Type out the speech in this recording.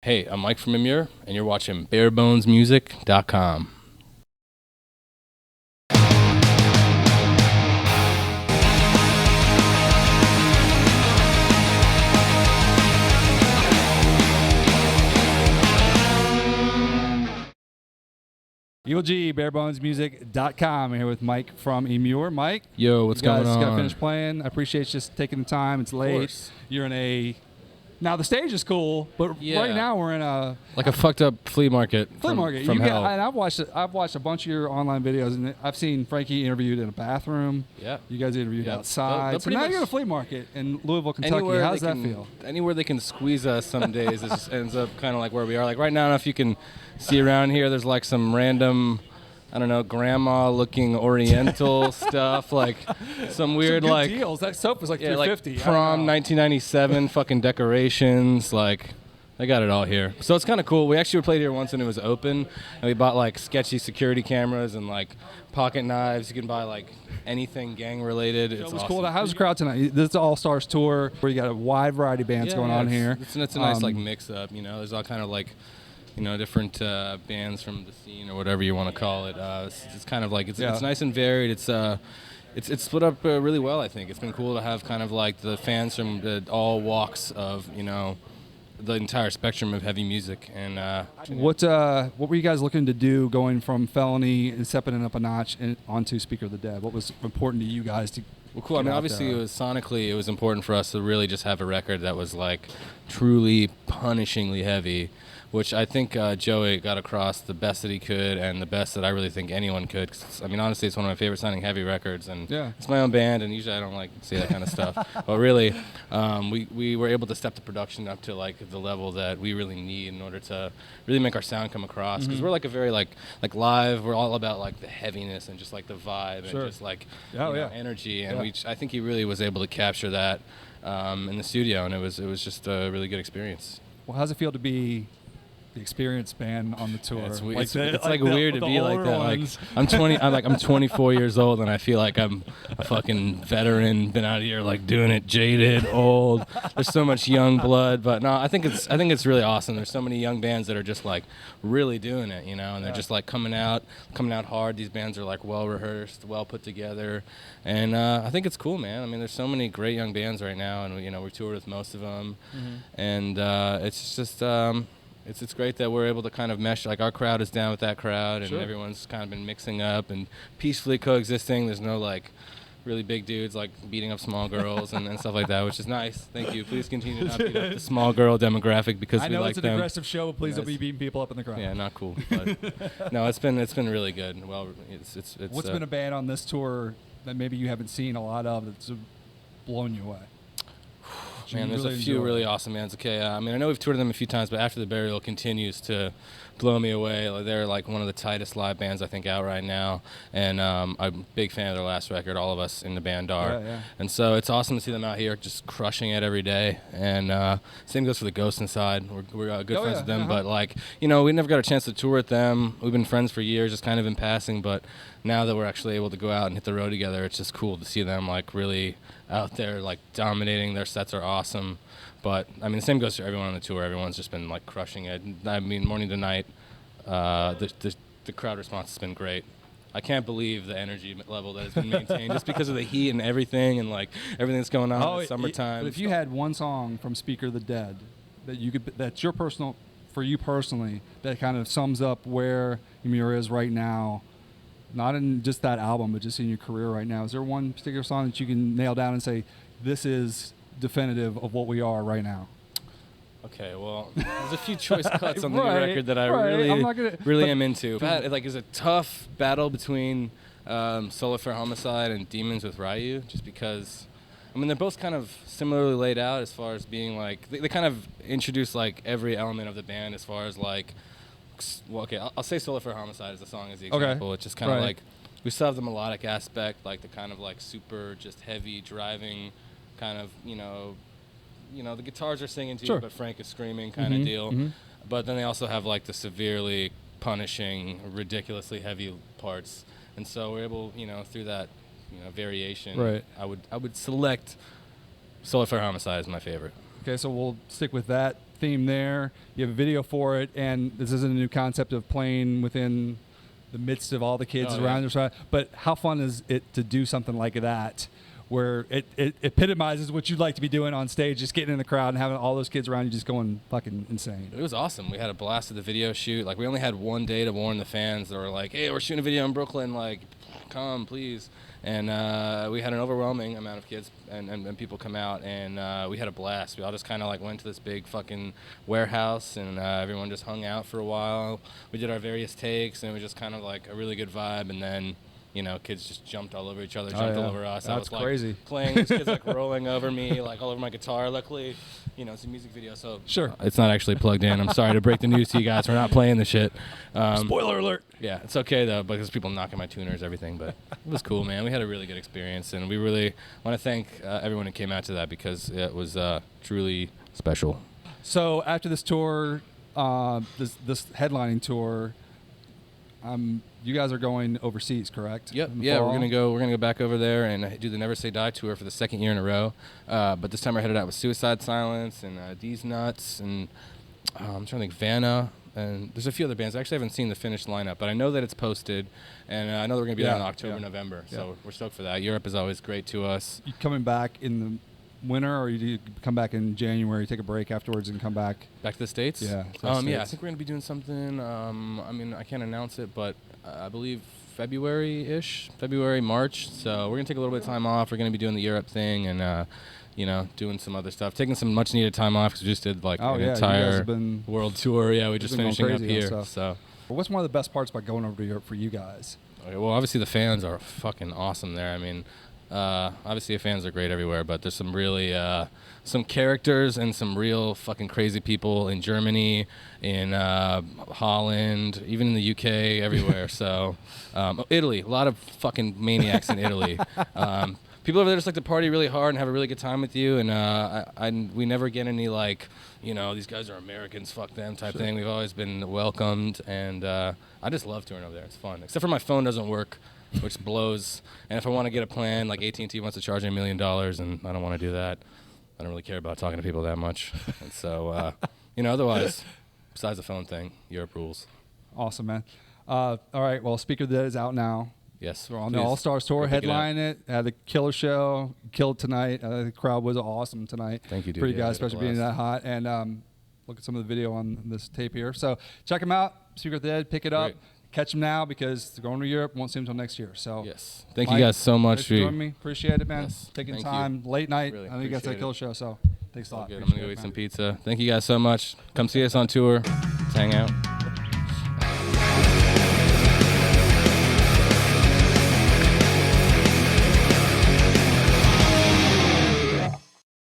Hey, I'm Mike from EMMURE, and you're watching BareBonesMusic.com. Evil G, BareBonesMusic.com. I'm here with Mike from EMMURE. Mike, Yo, what's going on? You guys got to finish playing. I appreciate you just taking the time. It's late. Course. You're in a... Now, the stage is cool, but Yeah. right now we're in a... Like a fucked up flea market. Flea market. From hell. And I've watched a bunch of your online videos, and I've seen Frankie interviewed in a bathroom. Yeah. You guys interviewed Yeah. outside. They'll So now you're at a flea market in Louisville, Kentucky. How does that feel? Anywhere they can squeeze us some days it just ends up kind of like where we are. Like right now, I don't know if you can see around here, there's like some random... I don't know, grandma-looking Oriental stuff, like some weird, some good like deals. That sofa's like yeah, $350. like prom 1997 fucking decorations. Like they got it all here, so it's kind of cool. We actually played here once and it was open, and we bought like sketchy security cameras and like pocket knives. You can buy like anything gang-related. It It's was awesome. cool. How's the crowd tonight? This is an all-stars tour where you got a wide variety of bands going on here. It's a nice like mix-up. You know, there's all kind of like. You know, different bands from the scene or whatever you want to call it. It's kind of like it's nice and varied. It's split up really well. I think it's been cool to have kind of like the fans from all walks of the entire spectrum of heavy music. And what were you guys looking to do going from Felony and stepping it up a notch onto Speaker of the Dead? What was important to you guys to? Well, cool. I mean, obviously, it was sonically, it was important for us to really just have a record that was like truly punishingly heavy, which I think Joey got across the best that he could and the best that I really think anyone could. 'Cause, I mean, honestly, it's one of my favorite sounding heavy records, and it's my own band, and usually I don't like to say that kind of stuff. But really, we were able to step the production up to like the level that we really need in order to really make our sound come across. Because we're like a very like live. We're all about like the heaviness and just like the vibe and just like energy. And I think he really was able to capture that in the studio, and it was just a really good experience. Well, how's it feel to be the experienced band on the tour? Yeah, it's weird to be like that. Like I'm 24 years old, and I feel like I'm a fucking veteran. Been out here like doing it, jaded, old. There's so much young blood, but no, I think it's really awesome. There's so many young bands that are just like really doing it, and they're just like coming out hard. These bands are like well rehearsed, well put together, and I think it's cool, man. I mean, there's so many great young bands right now, and we toured with most of them, and it's just. It's great that we're able to kind of mesh, like our crowd is down with that crowd, and everyone's kind of been mixing up and peacefully coexisting. There's no like really big dudes like beating up small girls and stuff like that, which is nice. Thank you. Please continue to not beat up the small girl demographic because we like them. I know it's an aggressive show, but please don't be beating people up in the crowd. Yeah, not cool. But no, it's been really good. Well, it's What's been a band on this tour that maybe you haven't seen a lot of that's blown you away? Man, there's a few really awesome bands. Okay, I mean, I know we've toured them a few times, but After the Burial continues to blow me away. Like, they're like one of the tightest live bands I think out right now, and I'm a big fan of their last record. All of us in the band are, and so it's awesome to see them out here just crushing it every day. And same goes for the Ghost Inside. We're good friends with them, but like we never got a chance to tour with them. We've been friends for years, just kind of in passing, but now that we're actually able to go out and hit the road together, it's just cool to see them like really out there, like dominating. Their sets are awesome, but I mean the same goes for everyone on the tour. Everyone's just been like crushing it. I mean, morning to night, the crowd response has been great. I can't believe the energy level that has been maintained just because of the heat and everything, and like everything that's going on in the summertime. But if you had one song from Speaker of the Dead that's your personal, for you personally, that kind of sums up where EMMURE is right now. Not in just that album, but just in your career right now. Is there one particular song that you can nail down and say, this is definitive of what we are right now? Okay, well, there's a few choice cuts on the new record that I really am into. Like, it's a tough battle between Flare Homicide and Demons with Ryu, just because, I mean, they're both kind of similarly laid out as far as being like, they kind of introduce like every element of the band as far as like, well, okay, I'll say Flare Homicide as the song as the example. It's just kind of like, we still have the melodic aspect, like the kind of like super just heavy driving kind of, the guitars are singing to you, but Frank is screaming kind of deal. But then they also have like the severely punishing, ridiculously heavy parts. And so we're able, through that, variation, I would select Flare Homicide as my favorite. Okay, so we'll stick with that theme there. You have a video for it, and this isn't a new concept of playing within the midst of all the kids around you. But how fun is it to do something like that, where it epitomizes what you'd like to be doing on stage, just getting in the crowd and having all those kids around you just going fucking insane? It was awesome. We had a blast at the video shoot. Like, we only had one day to warn the fans that were like, hey, we're shooting a video in Brooklyn, like, come, please. And we had an overwhelming amount of kids and people come out, and we had a blast. We all just kind of like went to this big fucking warehouse, and everyone just hung out for a while. We did our various takes, and it was just kind of like a really good vibe. And then, you know, kids just jumped all over each other, jumped all over us. That's I was crazy. Like playing, these kids like rolling over me, like all over my guitar. Luckily, you know, it's a music video, so sure, it's not actually plugged in. I'm sorry to break the news to you guys. We're not playing the shit. Spoiler alert. Yeah, it's okay though, because people knocking my tuners, everything. But it was cool, man. We had a really good experience, and we really want to thank everyone who came out to that, because it was truly special. So after this tour, this headlining tour, you guys are going overseas, correct? Yep. Yeah, we're gonna go back over there and do the Never Say Die tour for the second year in a row. But this time we're headed out with Suicide Silence and These Nuts, and I'm trying to think, Vanna, and there's a few other bands. I actually haven't seen the finished lineup, but I know that it's posted, and I know that we're gonna be there in October, November. So we're stoked for that. Europe is always great to us. You coming back in the winter, or you come back in January, take a break afterwards, and come back to the States? Yeah. Yeah, I think we're gonna be doing something. I mean, I can't announce it, but I believe February-ish, February, March. So we're gonna take a little bit of time off. We're gonna be doing the Europe thing, and you know, doing some other stuff, taking some much needed time off, because we just did like an entire world tour. Yeah, we just finishing up here. So what's one of the best parts about going over to Europe for you guys? Okay, well, obviously the fans are fucking awesome there. I mean, obviously the fans are great everywhere, but there's some really some characters and some real fucking crazy people in Germany, in Holland, even in the UK, everywhere. So Italy, a lot of fucking maniacs in Italy. People over there just like to party really hard and have a really good time with you, and we never get any like, you know, these guys are Americans, fuck them type thing. We've always been welcomed, and I just love touring over there. It's fun, except for my phone doesn't work, which blows. And if I want to get a plan, like AT&T wants to charge me $1 million, and I don't want to do that. I don't really care about talking to people that much. And so, you know, otherwise, besides the phone thing, Europe rules. Awesome, man. All right, well, Speaker of the Dead is out now. Yes. We're on the All-Stars Tour, headline it, had a killer show, killed tonight. The crowd was awesome tonight. Thank you, dude. Pretty guys, especially being that hot. And look at some of the video on this tape here. So check them out, Speaker of the Dead, pick it up. Catch them now, because they're going to Europe, won't see them until next year. So yes, thank you guys so much for joining me. Appreciate it, man. Yes. Taking time, late night. Really I know you guys had a killer show, so thanks a lot. I'm gonna go eat some pizza. Thank you guys so much. Come see us on tour. Let's hang out.